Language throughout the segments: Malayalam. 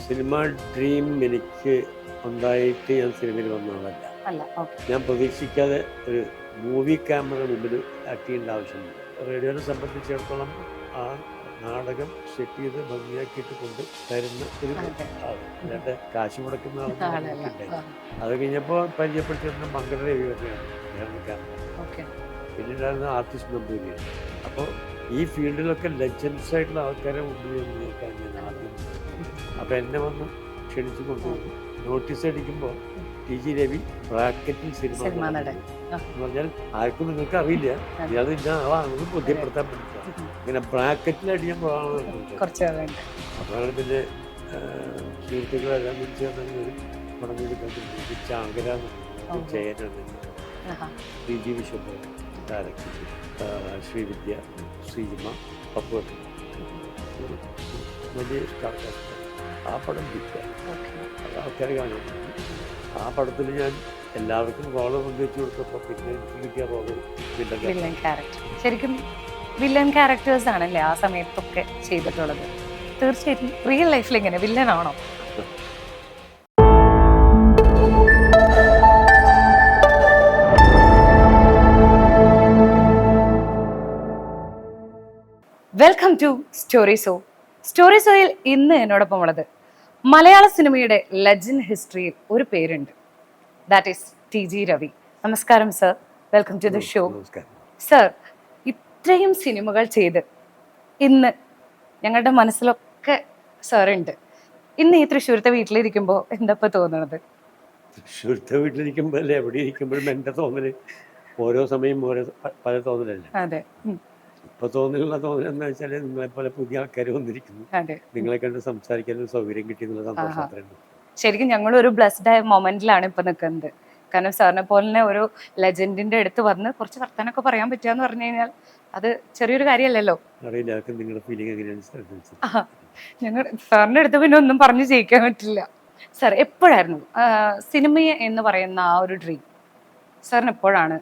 സിനിമ ഡ്രീം എനിക്ക് ഉണ്ടായിട്ട് ഞാൻ സിനിമയിൽ വന്ന ആളല്ല. അല്ല. ഓക്കെ. ഞാൻ പ്രതീക്ഷിക്കാതെ ഒരു മൂവി ക്യാമറ മുമ്പിൽ ആക്ട് ചെയ്യേണ്ട ആവശ്യമുണ്ട്. റേഡിയോനെ സംബന്ധിച്ചിടത്തോളം ആ നാടകം സെറ്റ് ചെയ്ത് ഭംഗിയാക്കിയിട്ട് കൊണ്ട് തരുന്ന ഒരു അതെ. ആൾ. അല്ലാണ്ട് കാശ് മുടക്കുന്ന ആളൊന്നും ആളല്ല. നമുക്കുണ്ടായില്ല. ആ. അത് കഴിഞ്ഞപ്പോൾ പരിചയപ്പെടുത്തിയിരുന്ന മംഗള രവി തന്നെയാണ് അദ്ദേഹം ക്യാമറ. ഓക്കെ. പിന്നീടായിരുന്ന ആർട്ടിസ്റ്റ് നമ്പൂരിയാണ്. അപ്പോൾ ഈ ഫീൽഡിലൊക്കെ ലെജൻസ് ആയിട്ടുള്ള ആൾക്കാരെ മുമ്പിൽ നിന്ന് നിൽക്കാൻ ഞാൻ ആദ്യം. അപ്പോൾ എന്നെ വന്ന് ക്ഷണിച്ചു കൊണ്ടുപോകും. നോട്ടീസ് അടിക്കുമ്പോൾ ടി ജി രവി ബ്രാക്കറ്റിൽ സിനിമ സിനിമാ നടൻ. എന്ന് പറഞ്ഞാൽ ആർക്കും നിങ്ങൾക്ക് അറിയില്ല, ഇയാൾ ഇന്ന ആളാണെന്ന് ബോധ്യപ്പെടുത്താൻ പറ്റില്ല. ഇങ്ങനെ ബ്രാക്കറ്റിൽ അടിക്കാൻ പോകാനാണ്. കുറച്ച് വേണ്ട. അപ്പോഴാണ് പിന്നെ സുഹൃത്തുക്കളെല്ലാം വിളിച്ച് പറഞ്ഞ ഒരു പടം എടുക്കാൻ ചാങ്കര ജയനാണ്, P G Viswambharan, director Srividya, ശ്രീജിമ, പപ്പു, വലിയ സ്റ്റാർ കാസ്റ്റ്. ആ പടം ഹിറ്റായി, അത് ആൾക്കാർ കാണാൻ. ആ പടത്തിൽ ഞാൻ എല്ലാവർക്കും റോള് കൊണ്ടുവച്ച് കൊടുത്തപ്പോൾ പിന്നെ എനിക്ക് കിട്ടിയ റോള് വില്ലൻ ക്യാരക്ടർ. ശരിക്കും വില്ലൻ ക്യാരക്ടേഴ്സ് ആണല്ലേ ആ സമയത്തൊക്കെ ചെയ്തിട്ടുള്ളത്. തീർച്ചയായിട്ടും റിയൽ ലൈഫിൽ എങ്ങനെ വില്ലൻ ആണോ? Welcome to story show. Story സോയിൽ ഇന്ന് എന്നോടൊപ്പം ഉള്ളത് മലയാള സിനിമയുടെ ലെജൻഡ് ഹിസ്റ്ററിയിൽ ഒരു പേരുണ്ട്. That is T G Ravi. നമസ്കാരം sir, welcome to the show. നമസ്കാരം സർ, ഇത്രയും സിനിമകൾ ചെയ്ത് ഇന്ന് ഞങ്ങളുടെ മനസ്സിലൊക്കെ സാറുണ്ട്. ഇന്ന് ഈ തൃശ്ശൂരത്തെ വീട്ടിലിരിക്കുമ്പോൾ എന്താ ഇപ്പൊ തോന്നുന്നത്? തൃശ്ശൂരത്തെ വീട്ടിലിരിക്കുമ്പോൾ അല്ലേ, എവിടെ ഇരിക്കുമ്പോഴും എൻ്റെ തോന്നല് ഓരോ സമയം ഓരോ പല തോന്നലല്ലേ. അതെ. ഇപ്പൊ തോന്നലുള്ള തോന്നൽ എന്താ വെച്ചാൽ നിങ്ങളെപ്പോലെ പുതിയ ആൾക്കാർ വന്നിരിക്കുന്നു, അതെ. നിങ്ങളെ കണ്ട് സംസാരിക്കാൻ ഒരു സൗകര്യം കിട്ടിയെന്നുള്ള സന്തോഷം അത്രയുണ്ട്. ശരിക്കും ഞങ്ങൾ ഒരു ബ്ലെസ്ഡ് ആയ മൊമെന്റിലാണ് ഇപ്പൊ നിൽക്കുന്നത്. കാരണം സാറിനെ പോലെ ഒരു ലെജൻഡിന്റെ അടുത്ത് വന്ന് കുറച്ച് വർത്താനൊക്കെ പറയാൻ പറ്റുക പറഞ്ഞു കഴിഞ്ഞാൽ അത് ചെറിയൊരു കാര്യമല്ലല്ലോ. അറിയില്ല, അതൊക്കെ നിങ്ങളുടെ ഫീലിംഗ് എങ്ങനെയാണ്? ഞങ്ങൾ സാറിന്റെ അടുത്ത് പിന്നെ ഒന്നും പറഞ്ഞു ജയിക്കാൻ പറ്റില്ല. സാർ എപ്പോഴായിരുന്നു സിനിമ എന്ന് പറയുന്ന ആ ഒരു ഡ്രീം സാറിന് എപ്പോഴാണ്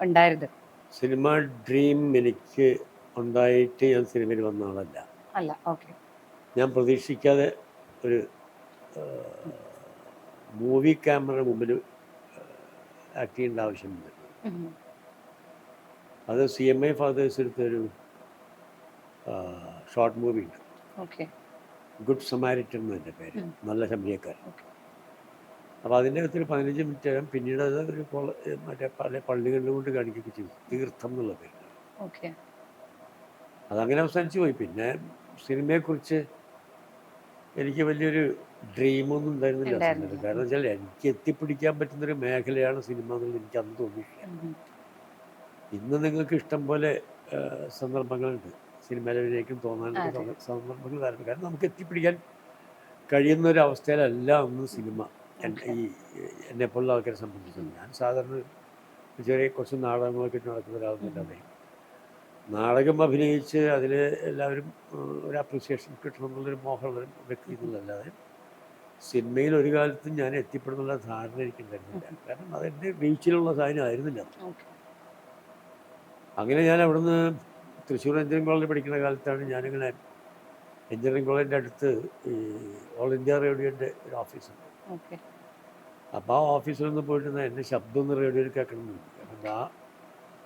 ഉണ്ടായത്? സിനിമ ഡ്രീം എനിക്ക് ഉണ്ടായിട്ട് ഞാൻ സിനിമയിൽ വന്ന ആളല്ല. അല്ല. ഓക്കെ. ഞാൻ പ്രതീക്ഷിക്കാതെ ഒരു മൂവി ക്യാമറ മുമ്പിൽ ആക്ട് ചെയ്യേണ്ട ആവശ്യമുണ്ട്. അത് CMI ഫാദേഴ്സ് എടുത്തൊരു ഷോർട്ട് മൂവി ഉണ്ട്, ഗുഡ് സമാരിറ്റൻ എന്നതിൻ്റെ പേര്, നല്ല ശമരിയക്കാരൻ. അപ്പോൾ അതിൻ്റെ അകത്തൊരു 15 മിനിറ്റ് ആകും. പിന്നീട് അത് ഒരു മറ്റേ പല പള്ളികളിലും കൊണ്ട് കാണിക്കുകയൊക്കെ ചെയ്തു, തീർത്ഥം എന്നുള്ള പേര്. അതങ്ങനെ അവസാനിച്ചു പോയി. പിന്നെ സിനിമയെക്കുറിച്ച് എനിക്ക് വലിയൊരു ഡ്രീമൊന്നും ഉണ്ടായിരുന്നില്ല സിനിമയിൽ. കാരണം വെച്ചാൽ എനിക്ക് എത്തിപ്പിടിക്കാൻ പറ്റുന്നൊരു മേഖലയാണ് സിനിമ എന്നുള്ളത് എനിക്ക് അന്ന് തോന്നിയിട്ടില്ല. ഇന്ന് നിങ്ങൾക്ക് ഇഷ്ടം പോലെ സന്ദർഭങ്ങളുണ്ട് സിനിമയിലേക്ക് തോന്നാനുള്ള സന്ദർഭങ്ങൾ തരണം. കാരണം നമുക്ക് എത്തിപ്പിടിക്കാൻ കഴിയുന്ന ഒരു അവസ്ഥയിലല്ല അന്ന് സിനിമ ഈ എന്നെപ്പോലുള്ള ആൾക്കാരെ സംബന്ധിച്ചത്. ഞാൻ സാധാരണ ചെറിയ കുറച്ച് നാടകങ്ങളൊക്കെ നടക്കുന്ന ഒരാളെന്നല്ലാതെ നാടകം അഭിനയിച്ച് അതിൽ എല്ലാവരും ഒരു അപ്രിസിയേഷൻ കിട്ടണം എന്നുള്ളൊരു മോഹമുള്ളൊരു വ്യക്തി എന്നുള്ളതല്ലാതെ സിനിമയിൽ ഒരു കാലത്തും ഞാൻ എത്തിപ്പെടുന്നുള്ള ധാരണ എനിക്കുണ്ടായിരുന്നില്ല. കാരണം അതെൻ്റെ റീച്ചിലുള്ള സാധനം ആയിരുന്നില്ല. അങ്ങനെ ഞാൻ അവിടുന്ന് തൃശ്ശൂർ എഞ്ചിനീയറിംഗ് കോളേജിൽ പഠിക്കുന്ന കാലത്താണ് ഞാനിങ്ങനെ എഞ്ചിനീയറിംഗ് കോളേജിൻ്റെ അടുത്ത് ഈ ഓൾ ഇന്ത്യ റേഡിയോൻ്റെ ഒരു ഓഫീസുണ്ട്. അപ്പോൾ ആ ഓഫീസിൽ നിന്ന് പോയിട്ട് എൻ്റെ ശബ്ദം ഒന്ന് റേഡിയോയിൽ കേൾക്കണമെന്നില്ല. അപ്പം ആ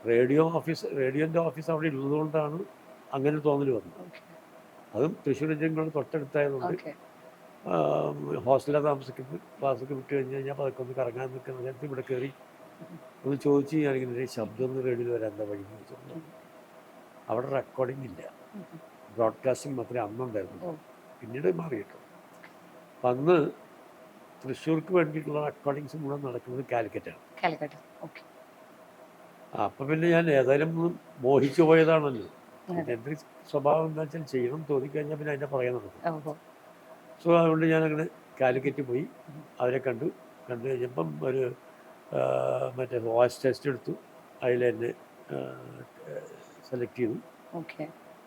റേഡിയോൻ്റെ ഓഫീസ് അവിടെ ഉള്ളതുകൊണ്ടാണ് അങ്ങനെ തോന്നൽ വന്നത്. അതും തൃശ്ശൂർ എഞ്ചിനീയറിംഗ് കോളേജ് തൊട്ടടുത്തായതുകൊണ്ട് ഹോസ്റ്റലിൽ താമസിക്കുന്നത്, ക്ലാസ്സൊക്കെ വിട്ട് കഴിഞ്ഞ് കഴിഞ്ഞാൽ അപ്പോൾ അതൊക്കെ ഒന്ന് കറങ്ങാൻ നിൽക്കുന്ന നേരത്ത് ഇവിടെ കയറി ഒന്ന് ചോദിച്ച് ഞാനിങ്ങനെ ശബ്ദം ഒന്ന് റേഡിയോയിൽ വരാൻ എന്താ വഴി എന്ന് വെച്ചിട്ടുണ്ട്. അവിടെ റെക്കോർഡിംഗ് ഇല്ല, ബ്രോഡ്കാസ്റ്റിംഗ് മാത്രമേ അന്നുണ്ടായിരുന്നു. പിന്നീട് മാറിയിട്ടു. അപ്പം അന്ന് തൃശ്ശൂർക്ക് വേണ്ടിയിട്ടുള്ള റെക്കോർഡിങ്സ് മുഴുവൻ നടക്കുന്നത് കാലിക്കറ്റാണ്. അപ്പം പിന്നെ ഞാൻ ഏതായാലും മോഹിച്ചു പോയതാണല്ലോ. എൻ്റെ സ്വഭാവം എന്താ വെച്ചാൽ ചെയ്യണം തോന്നിക്കഴിഞ്ഞാൽ പിന്നെ അതിൻ്റെ പറയാൻ നടക്കും. സോ അതുകൊണ്ട് ഞാനങ്ങനെ കാലിക്കറ്റ് പോയി അവരെ കണ്ടു കഴിഞ്ഞപ്പം ഒരു മറ്റേ വോയിസ് ടെസ്റ്റ് എടുത്തു. അതിൽ എന്നെ സെലക്ട് ചെയ്തു.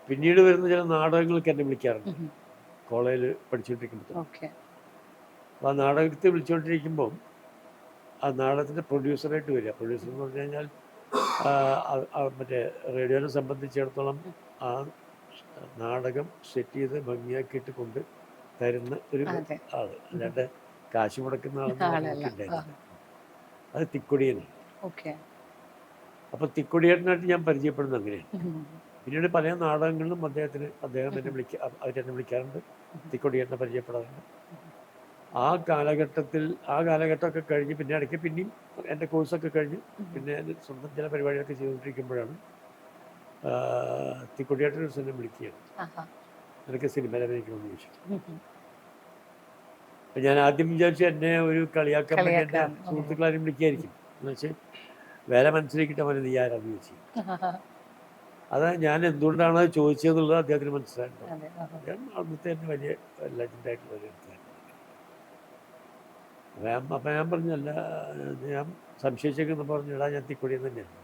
പിന്നീട് വരുന്ന ചില നാടകങ്ങൾക്ക് എന്നെ വിളിക്കാറുണ്ട് കോളേജിൽ പഠിച്ചുകൊണ്ടിരിക്കുമ്പോൾ. അപ്പോൾ ആ നാടകത്തിൽ വിളിച്ചുകൊണ്ടിരിക്കുമ്പം ആ നാടകത്തിൻ്റെ പ്രൊഡ്യൂസറായിട്ട് വരിക. പ്രൊഡ്യൂസർ എന്ന് പറഞ്ഞു കഴിഞ്ഞാൽ മറ്റേ റേഡിയോനെ സംബന്ധിച്ചിടത്തോളം ആ നാടകം സെറ്റ് ചെയ്ത് ഭംഗിയാക്കിയിട്ട് കൊണ്ട് തരുന്ന ഒരു അതെ. ആള്, അല്ലാണ്ട് കാശ് മുടക്കുന്ന ആളെന്ന് ആളല്ല. നോക്കിണ്ടായിരുന്നില്ല. അത് തിക്കൊടിയനാണ്. ഓക്കെ. അപ്പോൾ തിക്കൊടിയേട്ടനായിട്ട് ഞാൻ പരിചയപ്പെടുന്നത് അങ്ങനെയാണ്. പിന്നീട് പല നാടകങ്ങളിലും അദ്ദേഹം എന്നെ അവരെന്നെ വിളിക്കാറുണ്ട്, തിക്കൊടിയേട്ടനെ പരിചയപ്പെടാറുണ്ട്. ആ കാലഘട്ടമൊക്കെ കഴിഞ്ഞ് പിന്നെ ഇടയ്ക്ക് പിന്നെയും എൻ്റെ കോഴ്സൊക്കെ കഴിഞ്ഞ് പിന്നെ എൻ്റെ സ്വന്തം ചില പരിപാടികളൊക്കെ ചെയ്തുകൊണ്ടിരിക്കുമ്പോഴാണ് തിക്കൊടിയേട്ടൻ ഒരു സിനിമ വിളിക്കുകയാണ്, നിനക്ക് സിനിമയിൽ അഭിനയിക്കണമെന്ന് ചോദിച്ചു. അപ്പം ഞാൻ ആദ്യം വിചാരിച്ചു എന്നെ ഒരു കളിയാക്കാൻ വേണ്ടി എൻ്റെ സുഹൃത്തുക്കളാരും വിളിക്കുകയായിരിക്കും എന്ന് വെച്ച് വേല മനസ്സിലാക്കിയിട്ട് അവനെ നീ ആരാന്ന് ചോദിച്ചു. അത് ഞാൻ എന്തുകൊണ്ടാണ് അത് ചോദിച്ചതെന്നുള്ളത് അദ്ദേഹത്തിന് മനസ്സിലായിട്ടുണ്ട്. അദ്ദേഹം അന്നത്തെ തന്നെ വലിയ ലെജൻഡായിട്ടുള്ള ഒരു വ്യക്തിയാണ്. അപ്പം ഞാൻ പറഞ്ഞല്ല, ഞാൻ സംശയിച്ചേക്കെന്ന് പറഞ്ഞു, ഇടാ ഞാൻ തിക്കൊടിയെന്ന് തന്നെയാണ്.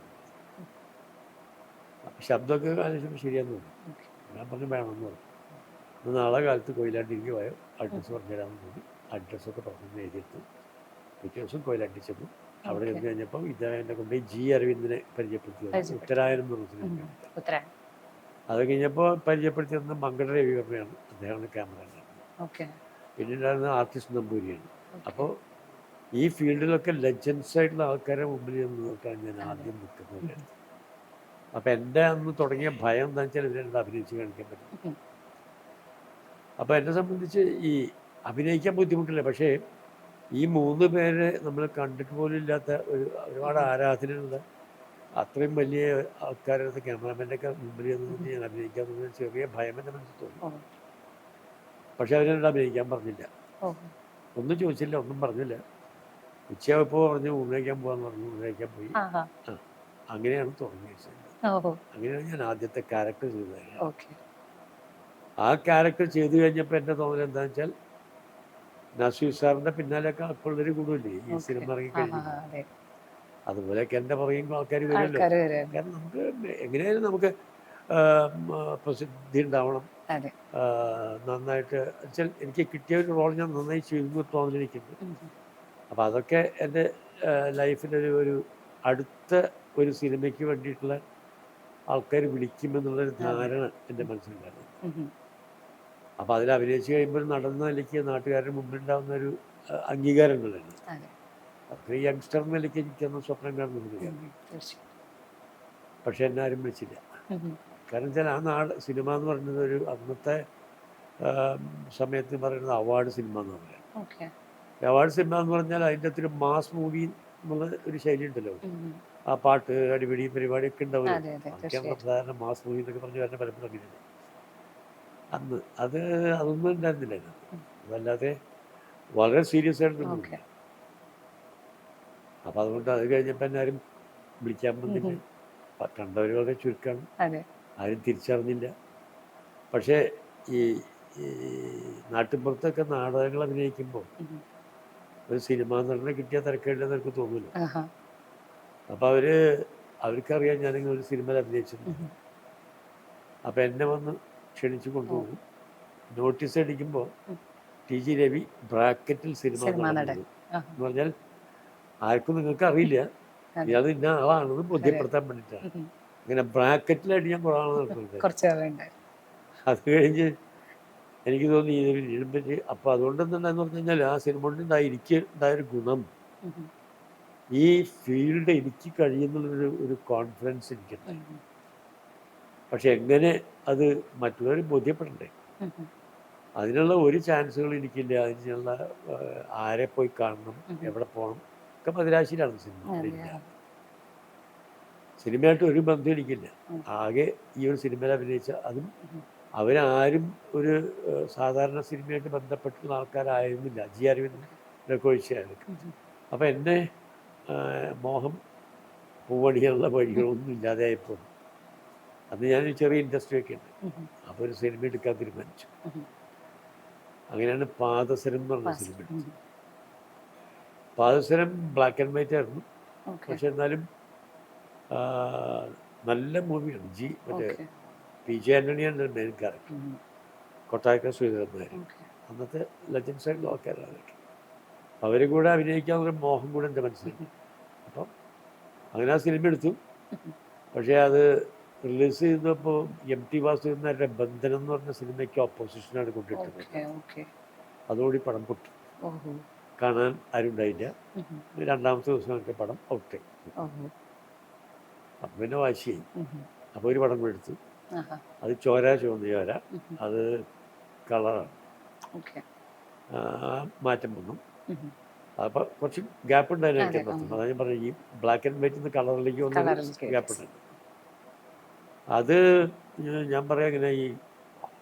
അപ്പം ശബ്ദമൊക്കെ ആലോചിച്ചപ്പോൾ ശരിയാന്ന് തോന്നി. ഞാൻ പറഞ്ഞു വേണമെന്ന് പറഞ്ഞു. നാളെ കാലത്ത് കൊയിലാണ്ടിക്ക് പോയോ, അഡ്രസ്സ് പറഞ്ഞുതരാമെന്ന് തോന്നി. അഡ്രസ്സൊക്കെ പറഞ്ഞു എഴുതിയെടുത്തു. പിറ്റേ ദിവസം കൊയിലാണ്ടി ചെന്നു. അവിടെ ചെന്ന് കഴിഞ്ഞപ്പോൾ എന്നെ കൊണ്ട് ജി അരവിന്ദനെ പരിചയപ്പെടുത്തി. ഉത്തരായനം എന്ന് പറഞ്ഞ സിനിമ. അത് കഴിഞ്ഞപ്പോൾ പരിചയപ്പെടുത്തി തന്ന മങ്കട രവിവർമ്മയാണ്, അദ്ദേഹമാണ് ക്യാമറ. പിന്നീടായിരുന്ന ആർട്ടിസ്റ്റ് നമ്പൂരിയാണ്. അപ്പോൾ ഈ ഫീൽഡിലൊക്കെ ലെജൻസ് ആയിട്ടുള്ള ആൾക്കാരെ മുമ്പിൽ നിന്ന് നോക്കാൻ ഞാൻ ആദ്യം നിൽക്കുന്നത്. അപ്പം എൻ്റെ അന്ന് തുടങ്ങിയ ഭയം എന്താ വെച്ചാൽ ഇതിനെ അഭിനയിച്ച് കാണിക്കാൻ പറ്റും. അപ്പോൾ എന്നെ സംബന്ധിച്ച് ഈ അഭിനയിക്കാൻ ബുദ്ധിമുട്ടില്ല, പക്ഷേ ഈ 3 പേരെ നമ്മൾ കണ്ടിട്ട് പോലും ഇല്ലാത്ത ഒരുപാട് ആരാധനയുള്ള അത്രയും വലിയ ആൾക്കാരുടെ ക്യാമറാമാൻ്റെ ഒക്കെ മുമ്പിൽ നിന്ന് ഞാൻ അഭിനയിക്കാൻ ചെറിയ ഭയം എൻ്റെ മനസ്സിൽ തോന്നി. പക്ഷെ അവരെന്നോട് അഭിനയിക്കാൻ പറഞ്ഞില്ല, ഒന്നും ചോദിച്ചില്ല, ഒന്നും പറഞ്ഞില്ല. ഉച്ചയായപ്പോൾ പറഞ്ഞു ഊണഴിക്കാൻ പോകാന്ന് പറഞ്ഞു. ഊണഴിക്കാൻ പോയി. അങ്ങനെയാണ് തുടങ്ങിയത്. അങ്ങനെയാണ് ഞാൻ ആദ്യത്തെ ക്യാരക്ടർ ചെയ്തത്. ആ ക്യാരക്ടർ ചെയ്തു കഴിഞ്ഞപ്പോൾ എൻ്റെ തോന്നൽ എന്താണെന്ന് വെച്ചാൽ നസീർ സാറിൻ്റെ പിന്നാലെയൊക്കെ ആൾക്കാർ കൂടുതലേ ഈ സിനിമ ഇറങ്ങിക്കഴിഞ്ഞു. അതുപോലെയൊക്കെ എൻ്റെ പുറകെയും ആൾക്കാർ വരുമല്ലോ. കാരണം നമുക്ക് എങ്ങനെയായാലും നമുക്ക് പ്രസിദ്ധി ഉണ്ടാവണം, നന്നായിട്ട് വെച്ചാൽ എനിക്ക് കിട്ടിയ ഒരു റോൾ ഞാൻ നന്നായി ചെയ്തു തോന്നിയിരിക്കുന്നു. അപ്പം അതൊക്കെ എൻ്റെ ലൈഫിലൊരു അടുത്ത ഒരു സിനിമയ്ക്ക് വേണ്ടിയിട്ടുള്ള ആൾക്കാർ വിളിക്കുമെന്നുള്ളൊരു ധാരണ എൻ്റെ മനസ്സിലുണ്ടായിരുന്നു. അപ്പം അതിൽ അഭിനയിച്ച് കഴിയുമ്പോൾ നടന്ന നിലയ്ക്ക് നാട്ടുകാരുടെ മുമ്പിലുണ്ടാകുന്ന ഒരു അംഗീകാരം ഉള്ളതാണ്. അത്ര യങ്സ്റ്റർ നിലയ്ക്ക് എനിക്കൊന്നും സ്വപ്നം കാണുന്നില്ല. പക്ഷെ എന്നെ ആരും വിളിച്ചില്ല. കാരണം വെച്ചാൽ ആ സിനിമ എന്ന് പറയുന്നത് അന്നത്തെ സമയത്ത് പറയുന്നത് അവാർഡ് സിനിമ എന്ന് പറയാം. അവാർഡ് സിനിമ എന്ന് പറഞ്ഞാൽ അതിൻ്റെ അകത്തൊരു മാസ് മൂവി എന്നുള്ള ഒരു ശൈലി ഉണ്ടല്ലോ. ആ പാട്ട് അടിപിടി പരിപാടിയൊക്കെ ഉണ്ടാവും. അതൊക്കെയാണ് സാധാരണ മാസ് മൂവി എന്നൊക്കെ പറഞ്ഞ് വരുന്ന പലപ്പോഴും അങ്ങനെയാണ്. അന്ന് അതൊന്നും ഉണ്ടായിരുന്നില്ല. അതല്ലാതെ വളരെ സീരിയസ് ആയിട്ടൊന്നും. അപ്പം അതുകൊണ്ട് അത് കഴിഞ്ഞപ്പോൾ എന്നാരും വിളിക്കാൻ വന്നില്ല. കണ്ടവർ വളരെ ചുരുക്കമാണ്, ആരും തിരിച്ചറിഞ്ഞില്ല. പക്ഷേ ഈ നാട്ടിൻപുറത്തൊക്കെ നാടകങ്ങൾ അഭിനയിക്കുമ്പോൾ ഒരു സിനിമാ നടനെ കിട്ടിയാൽ തിരക്കേണ്ടെന്ന് എനിക്ക് തോന്നുന്നു. അപ്പം അവർക്കറിയാം ഞാനിങ്ങനെ ഒരു സിനിമയിൽ അഭിനയിച്ചിട്ടുണ്ട്. അപ്പം എന്നെ വന്ന് ക്ഷണിച്ചു കൊണ്ടുപോകും. നോട്ടീസ് അടിക്കുമ്പോൾ ടി.ജി. രവി ബ്രാക്കറ്റിൽ സിനിമ നടൻ എന്ന് പറഞ്ഞാൽ ആർക്കും നിങ്ങൾക്ക് അറിയില്ല ഇയാൾ ഇന്ന ആളാണെന്ന് ബോധ്യപ്പെടുത്താൻ വേണ്ടിയിട്ടാണ് ഇങ്ങനെ ബ്രാക്കറ്റിലായിട്ട് ഞാൻ കുറവാണെന്ന്. അത് കഴിഞ്ഞ് എനിക്ക് തോന്നി ഇതിനെപ്പറ്റി. അപ്പോൾ അതുകൊണ്ടെന്നുണ്ടായെന്ന് പറഞ്ഞു കഴിഞ്ഞാൽ ആ സിനിമ കൊണ്ട് ഉണ്ടായൊരു ഗുണം, ഈ ഫീൽഡ് എനിക്ക് കഴിയുന്നുള്ളൊരു കോൺഫിഡൻസ് എനിക്കുണ്ടായി. പക്ഷെ എങ്ങനെ അത് മറ്റുള്ളവർ ബോധ്യപ്പെടണ്ടേ? അതിനുള്ള ഒരു ചാൻസുകൾ എനിക്കില്ല. അതിനുള്ള ആരെ പോയി കാണണം, എവിടെ പോകണം ഒക്കെ മദിരാശിയിലാണ്. സിനിമയായിട്ട് ഒരു ബന്ധം എനിക്കില്ല. ആകെ ഈ ഒരു സിനിമയിൽ അഭിനയിച്ച അതും അവരാരും ഒരു സാധാരണ സിനിമയായിട്ട് ബന്ധപ്പെട്ടുള്ള ആൾക്കാരായിരുന്നില്ല. ജി അരവിന്ദനൊക്കെ ഒഴിച്ചായിരുന്നു. അപ്പം എന്നെ മോഹം പൂവണിയുള്ള വഴികളൊന്നും ഇല്ലാതെ ആയപ്പോൾ അന്ന് ഞാനൊരു ചെറിയ ഇൻഡസ്ട്രിയൊക്കെ ഉണ്ട്. അപ്പോൾ ഒരു സിനിമ എടുക്കാൻ തീരുമാനിച്ചു. അങ്ങനെയാണ് പാദസരം എന്ന് പറഞ്ഞ സിനിമ എടുത്തത്. പാദസരം ബ്ലാക്ക് ആൻഡ് വൈറ്റ് ആയിരുന്നു, പക്ഷെ എന്നാലും നല്ല മൂവിയാണ്. മറ്റേ പി ജെ ആൻ്റണിയാണ് മെയിൻ ക്യാരക്ടർ. കൊട്ടാരക്കര ശ്രീധരൻ അന്നത്തെ ലെജൻസ് ആയിട്ടുള്ള ആൾക്കാരാണ്. അവരും കൂടെ അഭിനയിക്കാവുന്ന മോഹം കൂടെ എൻ്റെ മനസ്സിലുണ്ട്. അപ്പം അങ്ങനെ ആ സിനിമ എടുത്തു. പക്ഷേ അത് റിലീസ് ചെയ്തപ്പോൾ എം ടി വാസുദേവൻ നായരുടെ ബന്ധനം എന്ന് പറഞ്ഞ സിനിമയ്ക്ക് ഓപ്പോസിഷനാണ് കൊണ്ടിട്ടത്. അതോടെ പടം പൊട്ടി, ഓഹോ. കാണാൻ ആരും ഉണ്ടായില്ല. ഉം. രണ്ടാമത്തെ ദിവസം ഒക്കെ പടം ഔട്ട്. ഓഹോ. അപ്പം പിന്നെ വാശിയായി. ഉം. അപ്പോൾ ഒരു പടം എടുത്തു. ആഹാ. അത് ചുവന്ന ചോര, ഉം. അത് കളറാണ്. ഓക്കെ. മാറ്റം വന്നു. ഉം. അപ്പോൾ കുറച്ച് ഗ്യാപ്പ് ഉണ്ടായിരുന്നു എനിക്ക് അതെ. എന്നർത്ഥം. അതാണ് ഞാൻ പറഞ്ഞത്, ഈ ബ്ലാക്ക് ആൻഡ് വൈറ്റ് നിന്ന് കളറിലേക്ക് വന്നൊരു കളറിലേക്ക് ഗ്യാപ്പ് ഉണ്ടായിരുന്നു. അത് ഞാൻ പറയാം, ഇങ്ങനെ ഈ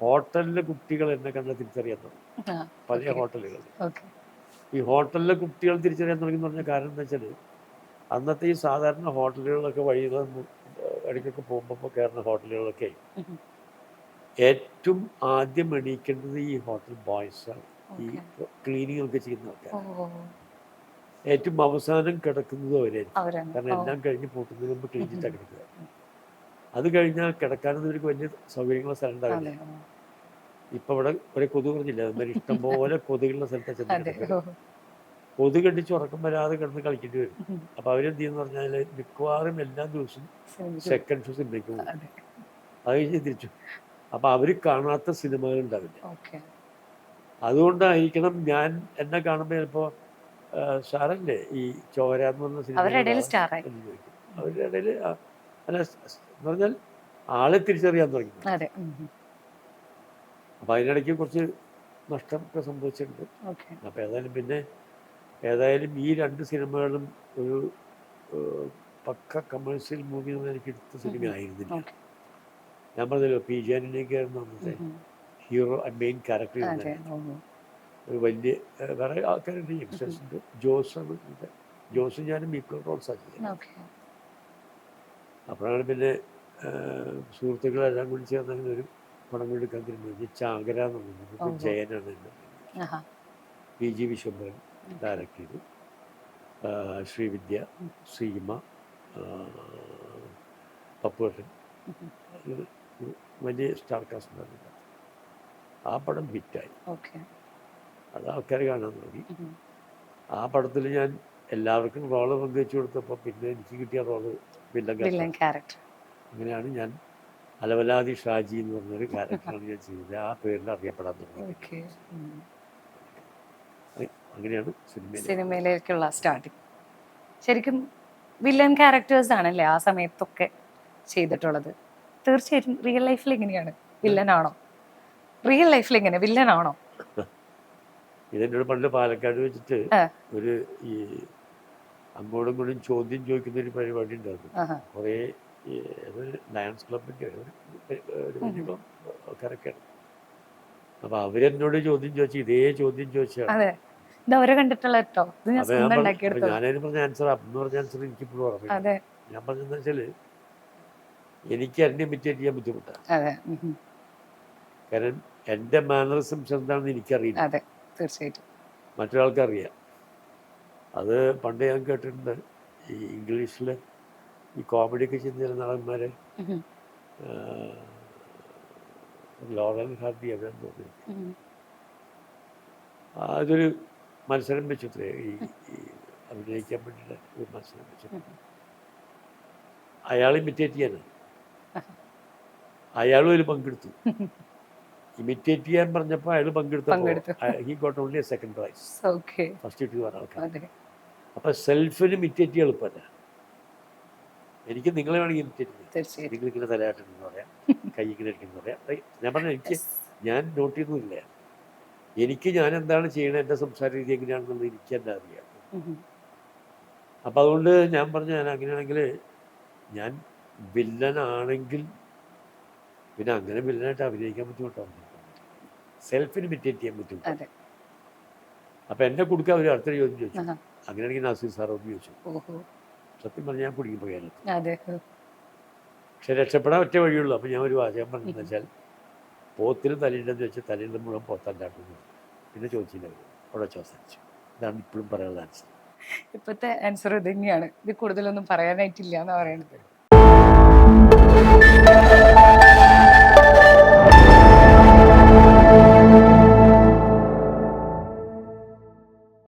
ഹോട്ടലിലെ കുട്ടികൾ എന്നെ കണ്ട തിരിച്ചറിയാൻ തുടങ്ങി. ആ, പഴയ ഓക്കെ. ഹോട്ടലുകളിൽ ഓക്കെ. ഈ ഹോട്ടലിലെ കുട്ടികൾ തിരിച്ചറിയാൻ തുടങ്ങി എന്ന് പറഞ്ഞ കാരണം എന്താ വെച്ചാൽ, അന്നത്തെ ഈ സാധാരണ ഹോട്ടലുകളിലൊക്കെ ഇടയ്ക്കൊക്കെ പോകുമ്പോൾ കയറുന്ന ഹോട്ടലുകളൊക്കെ ഉം. ഏറ്റവും ആദ്യം എണീക്കേണ്ടത് ഈ ഹോട്ടൽ ബോയ്സാണ്, ഈ ഓക്കെ. ക്ലീനിങ് ഒക്കെ ചെയ്യുന്ന ആൾക്കാർ. ഓ. ഏറ്റവും അവസാനം കിടക്കുന്നതും അവരായിരിക്കും. അവരാണ്. കാരണം ഓ. എല്ലാം കഴിഞ്ഞ് പൂട്ടുന്നതിന് മുമ്പ് ക്ലീൻ ഉം. ചെയ്തിട്ടാണ് കിടക്കുക. അത് കഴിഞ്ഞാൽ കിടക്കാനൊന്നും ഇവർക്ക് വലിയ സൗകര്യങ്ങളുള്ള സ്ഥലം ഉണ്ടാവില്ല. അതെ. ഓ. ഇപ്പം ഇവിടെ ഒരു കൊതുക് പറഞ്ഞില്ല, അതുമാതിരി ഇഷ്ടംപോലെ കൊതുകുള്ള സ്ഥലത്താണ് ചെന്ന് അതെ. കിടക്കുക. ഓ. കൊതുക് കടിച്ച് ഉറക്കം വരാതെ കിടന്ന് കളിക്കേണ്ടി വരും. ഉം. അപ്പോൾ അവരെന്ത് ചെയ്യുന്ന പറഞ്ഞാൽ മിക്കവാറും എല്ലാ ദിവസവും സിനിമയ്ക്ക് സെക്കൻഡ് ഷോ സിനിമയ്ക്ക് പോകും. അതെ. അത് കഴിഞ്ഞ് തിരിച്ചു. അപ്പോൾ അവർ കാണാത്ത സിനിമകൾ ഉണ്ടാവില്ല. ഓക്കെ. അതുകൊണ്ടായിരിക്കണം ഞാൻ എന്നെ കാണുമ്പോൾ ചിലപ്പോൾ സാറല്ലേ ഈ ചോര എന്ന് പറഞ്ഞ അവരുടെ ഇടയിൽ സിനിമ സ്റ്റാറായി. എന്ന് ചോദിക്കും. അവരുടെ ഇടയിൽ അല്ല, എന്ന് പറഞ്ഞാൽ ആളെ തിരിച്ചറിയാൻ തുടങ്ങി. അതെ. ഉം. അപ്പോൾ അതിനിടയ്ക്ക് കുറച്ച് നഷ്ടമൊക്കെ സംഭവിച്ചിട്ടുണ്ട്. ഓക്കെ. അപ്പോൾ ഏതായാലും ഈ രണ്ട് സിനിമകളും ഒരു പക്ക കമേഴ്ഷ്യൽ മൂവി എന്ന് എനിക്ക് എടുത്ത സിനിമ ആയിരുന്നില്ല. ഓക്കെ. ഞാൻ പറഞ്ഞല്ലോ, പി ജാനിലേക്കായിരുന്നു അന്നത്തെ ഹീറോ ആൻഡ് മെയിൻ ക്യാരക്ടർ. അതെ. ഓ. ഒരു വലിയ വേറെ ആൾക്കാരുണ്ട്, യങ്സ്റ്റേഴ്സ് ഉണ്ട്. ജോസും ഞാനും ഈക്വൽ റോൾസാണ് ചെയ്യുന്നത്. ഓക്കെ. അപ്പോഴാണ് പിന്നെ സുഹൃത്തുക്കളെല്ലാം കൂടി ചേർന്ന് അങ്ങനെ ഒരു പടം എടുക്കാൻ തീരുമാനിച്ചു. ചാകര എന്ന് പറഞ്ഞത് ഓഹോ. ജയനാണ് എൻ്റെ ആഹാ. PG വിശ്വംഭരൻ ഡയറക്റ്റ് ചെയ്തു. ശ്രീവിദ്യ, ശ്രീമ, പപ്പുവേട്ടൻ, ഒരു വലിയ സ്റ്റാർ കാസ്റ്റ് ഉണ്ടായിരുന്നു. ആ പടം ഹിറ്റായി. ഓക്കെ. അത് ആൾക്കാർ കാണാൻ തുടങ്ങി. ഉം. ആ പടത്തിൽ ഞാൻ എല്ലാവർക്കും റോള് പങ്കുവെച്ചു കൊടുത്തപ്പോൾ പിന്നെ എനിക്ക് കിട്ടിയ റോള് വില്ലൻ ക്യാരക്ടർ. അങ്ങനെയാണ് ഞാൻ അലവലാതി ഷാജി എന്ന് പറഞ്ഞൊരു ക്യാരക്ടറാണ് ഞാൻ ചെയ്തത്. ആ പേരിൽ അറിയപ്പെടാൻ തുടങ്ങി. ഓക്കെ. അങ്ങനെയാണ് സിനിമയിലേക്കുള്ള സ്റ്റാർട്ടിങ്. ശരിക്കും വില്ലൻ ക്യാരക്ടേഴ്സ് ആണല്ലേ ആ സമയത്തൊക്കെ ചെയ്തിട്ടുള്ളത്. തീർച്ചയായിട്ടും റിയൽ ലൈഫിൽ എങ്ങനെയാണ്? വില്ലനാണോ? റിയൽ ലൈഫിൽ എങ്ങനെ വില്ലനാണോ? ഇതെന്നോട് പണ്ട് പാലക്കാട് വെച്ചിട്ട് ഒരു ഈ അങ്ങോട്ടും ഇങ്ങോട്ടും ചോദ്യം ചോദിക്കുന്ന ഒരു പരിപാടി ഉണ്ടായിരുന്നു. കുറേ ലയൺസ് ക്ലബിൻ്റെ ഒരു വലിയ ആൾക്കാരൊക്കെയാണ്. അപ്പോൾ അവരെന്നോട് ചോദ്യം ചോദിച്ചു, ഇതേ ചോദ്യം ചോദിച്ചാണ്. ഞാനതിന് പറഞ്ഞ ആൻസർ അന്ന് പറഞ്ഞ ആൻസർ എനിക്കിപ്പോഴും ഓർമ്മയില്ല. ഞാൻ പറഞ്ഞതെന്ന് വെച്ചാൽ എനിക്ക് എന്നെ ഇമിറ്റേറ്റ് ചെയ്യാൻ ബുദ്ധിമുട്ടാണ്. കാരണം എൻ്റെ മാനറിസംസ് എന്താണെന്ന് എനിക്കറിയില്ല, തീർച്ചയായിട്ടും മറ്റൊരാൾക്ക് അറിയാം. അത് പണ്ട് ഞാൻ കേട്ടിട്ടുണ്ട്, ഈ ഇംഗ്ലീഷിൽ ഈ കോമഡിയൊക്കെ ചെയ്യുന്ന ചില നടന്മാർ, ലോറൻ ഹാർഡി അവരെന്ന് തോന്നി, അതൊരു മത്സരം വെച്ചിട്ടേ ഈ അഭിനയിക്കാൻ വേണ്ടിയിട്ട് ഒരു മത്സരം വെച്ചിട്ട് അയാൾ ഇമിറ്റേറ്റ് ചെയ്യാനാണ്. അയാളും അതിൽ പങ്കെടുത്തു. ഇമിറ്റേറ്റ് ചെയ്യാൻ പറഞ്ഞപ്പോൾ അയാൾ പങ്കെടുത്തപ്പോൾ he got only a second prize. First കിട്ടിയ ആൾക്കാർ. അപ്പം സെൽഫിന് ഇമിറ്റേറ്റ് ചെയ്യാൻ എളുപ്പമല്ല. എനിക്ക് നിങ്ങളെ വേണമെങ്കിൽ ഇമിറ്റേറ്റ് ചെയ്യാം. നിങ്ങളിങ്ങനെ തലയാട്ടെന്ന് പറയാം, കൈ ഇങ്ങനെ അടിക്കുന്നു പറയാം. ഞാൻ പറഞ്ഞ ഞാൻ നോട്ട് ചെയ്യുന്നില്ല. ഞാൻ എന്താണ് ചെയ്യണത്, എൻ്റെ സംസാര രീതി എങ്ങനെയാണെന്നുള്ളത് എനിക്ക് തന്നെ അറിയാം. അപ്പം അതുകൊണ്ട് ഞാൻ പറഞ്ഞു, ഞാൻ അങ്ങനെയാണെങ്കിൽ ഞാൻ വില്ലനാണെങ്കിൽ പിന്നെ അങ്ങനെ വില്ലനായിട്ട് അഭിനയിക്കാൻ ബുദ്ധിമുട്ടാണ്. സെൽഫിന് ഇമിറ്റേറ്റ് ചെയ്യാൻ ബുദ്ധിമുട്ടാണ്. അപ്പം എന്നെ കൊടുക്കാൻ ഒരു അടുത്ത ചോദ്യം ചോദിച്ചു. അങ്ങനെയാണെങ്കിൽ നസീർ സാറോട് ചോദിച്ചു. സത്യം പറഞ്ഞാൽ ഞാൻ കുടുങ്ങി പോയാലും. പക്ഷെ രക്ഷപ്പെടാൻ ഒറ്റ വഴിയുള്ളൂ. അപ്പം ഞാൻ ഒരു വാചകം പറഞ്ഞെന്ന് വെച്ചാൽ, പോത്തിന് തലയുണ്ടെന്ന് വെച്ചാൽ തലയുടെ മുഴുവൻ പോത്തല്ലാക്കുന്നു. പിന്നെ ചോദിച്ചില്ല, അവിടെ അവസാനിച്ചു. ഇതാണ് ഇപ്പോഴും പറയാനുള്ള ആൻസർ. ഇപ്പോഴത്തെ ആൻസർ ഇത് തന്നെയാണ്. ഇത് കൂടുതലൊന്നും പറയാനായിട്ടില്ല എന്നാണ് പറയുന്നത്.